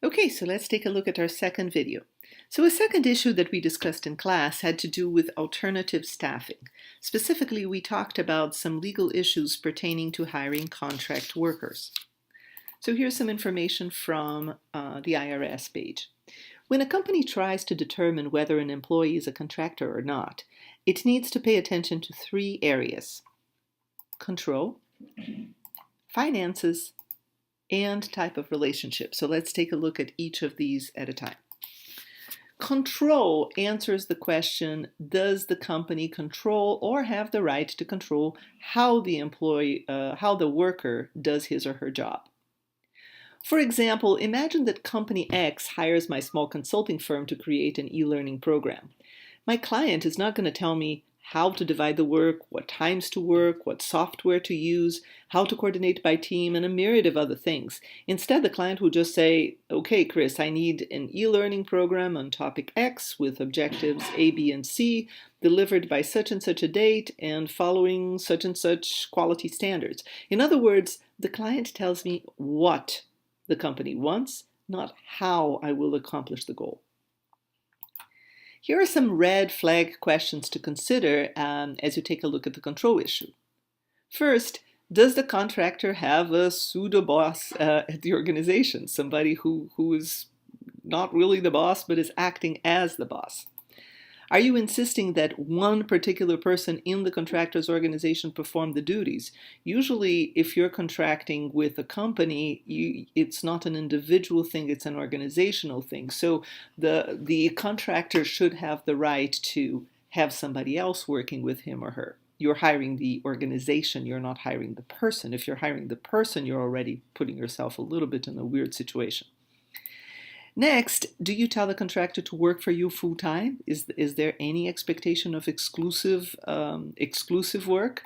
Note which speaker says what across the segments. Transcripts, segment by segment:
Speaker 1: Okay, so let's take a look at our second video. So a second issue that we discussed in class had to do with alternative staffing. Specifically, we talked about some legal issues pertaining to hiring contract workers. So here's some information from the IRS page. When a company tries to determine whether an employee is a contractor or not, it needs to pay attention to three areas: control, finances, and type of relationship. So let's take a look at each of these at a time. Control answers the question, does the company control or have the right to control how the worker does his or her job? For example, imagine that company X hires my small consulting firm to create an e-learning program. My client is not going to tell me how to divide the work, what times to work, what software to use, how to coordinate by team, and a myriad of other things. Instead, the client will just say, okay, Chris, I need an e-learning program on topic X with objectives A, B, and C, delivered by such and such a date and following such and such quality standards. In other words, the client tells me what the company wants, not how I will accomplish the goal. Here are some red flag questions to consider as you take a look at the control issue. First, does the contractor have a pseudo-boss at the organization, somebody who is not really the boss but is acting as the boss? Are you insisting that one particular person in the contractor's organization perform the duties? Usually, if you're contracting with a company, it's not an individual thing, it's an organizational thing. So the contractor should have the right to have somebody else working with him or her. You're hiring the organization, you're not hiring the person. If you're hiring the person, you're already putting yourself a little bit in a weird situation. Next, do you tell the contractor to work for you full-time? Is there any expectation of exclusive work?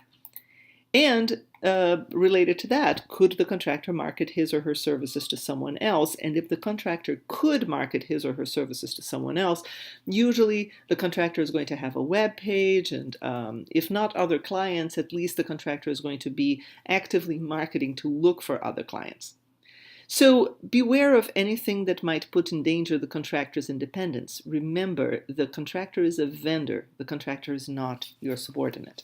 Speaker 1: And related to that, could the contractor market his or her services to someone else? And if the contractor could market his or her services to someone else, usually the contractor is going to have a web page, and if not other clients, at least the contractor is going to be actively marketing to look for other clients. So beware of anything that might put in danger the contractor's independence. Remember, the contractor is a vendor. The contractor is not your subordinate.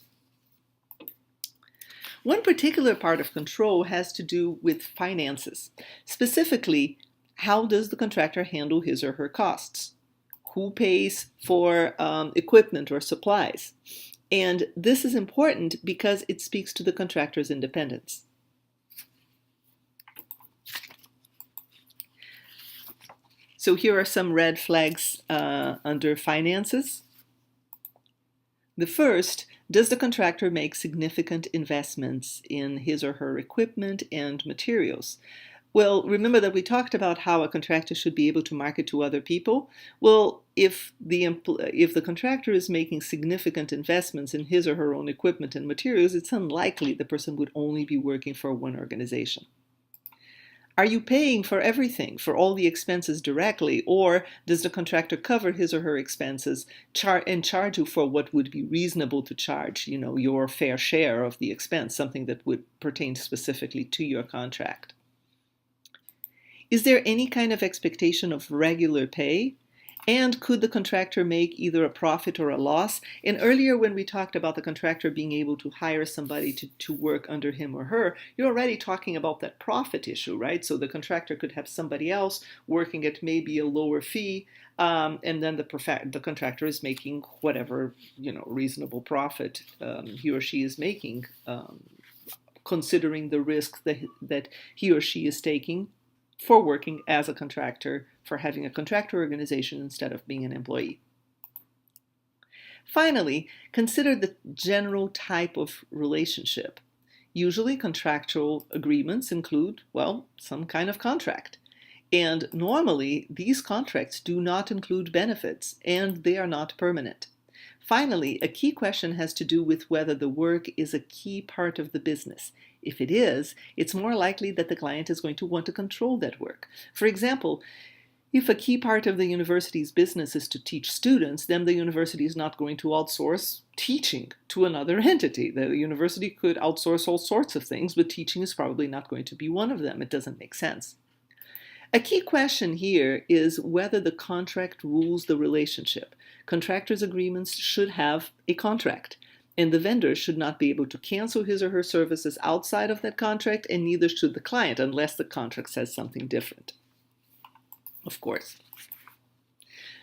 Speaker 1: One particular part of control has to do with finances. Specifically, how does the contractor handle his or her costs? Who pays for equipment or supplies? And this is important because it speaks to the contractor's independence. So here are some red flags under finances. The first, does the contractor make significant investments in his or her equipment and materials? Well, remember that we talked about how a contractor should be able to market to other people. Well, if the contractor is making significant investments in his or her own equipment and materials, it's unlikely the person would only be working for one organization. Are you paying for everything, for all the expenses directly, or does the contractor cover his or her expenses and charge you for what would be reasonable to charge, your fair share of the expense, something that would pertain specifically to your contract? Is there any kind of expectation of regular pay? And could the contractor make either a profit or a loss? And earlier when we talked about the contractor being able to hire somebody to work under him or her, you're already talking about that profit issue, right? So the contractor could have somebody else working at maybe a lower fee, and then the contractor is making whatever reasonable profit he or she is making, considering the risk that he or she is taking for working as a contractor, for having a contractor organization instead of being an employee. Finally, consider the general type of relationship. Usually contractual agreements include, some kind of contract. And normally, these contracts do not include benefits, and they are not permanent. Finally, a key question has to do with whether the work is a key part of the business. If it is, it's more likely that the client is going to want to control that work. For example, if a key part of the university's business is to teach students, then the university is not going to outsource teaching to another entity. The university could outsource all sorts of things, but teaching is probably not going to be one of them. It doesn't make sense. A key question here is whether the contract rules the relationship. Contractors' agreements should have a contract, and the vendor should not be able to cancel his or her services outside of that contract, and neither should the client unless the contract says something different, of course.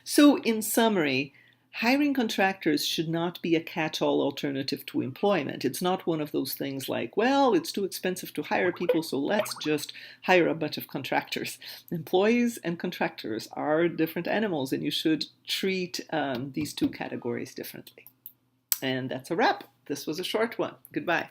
Speaker 1: So in summary, hiring contractors should not be a catch-all alternative to employment. It's not one of those things like, well, it's too expensive to hire people, so let's just hire a bunch of contractors. Employees and contractors are different animals, and you should treat these two categories differently. And that's a wrap. This was a short one. Goodbye.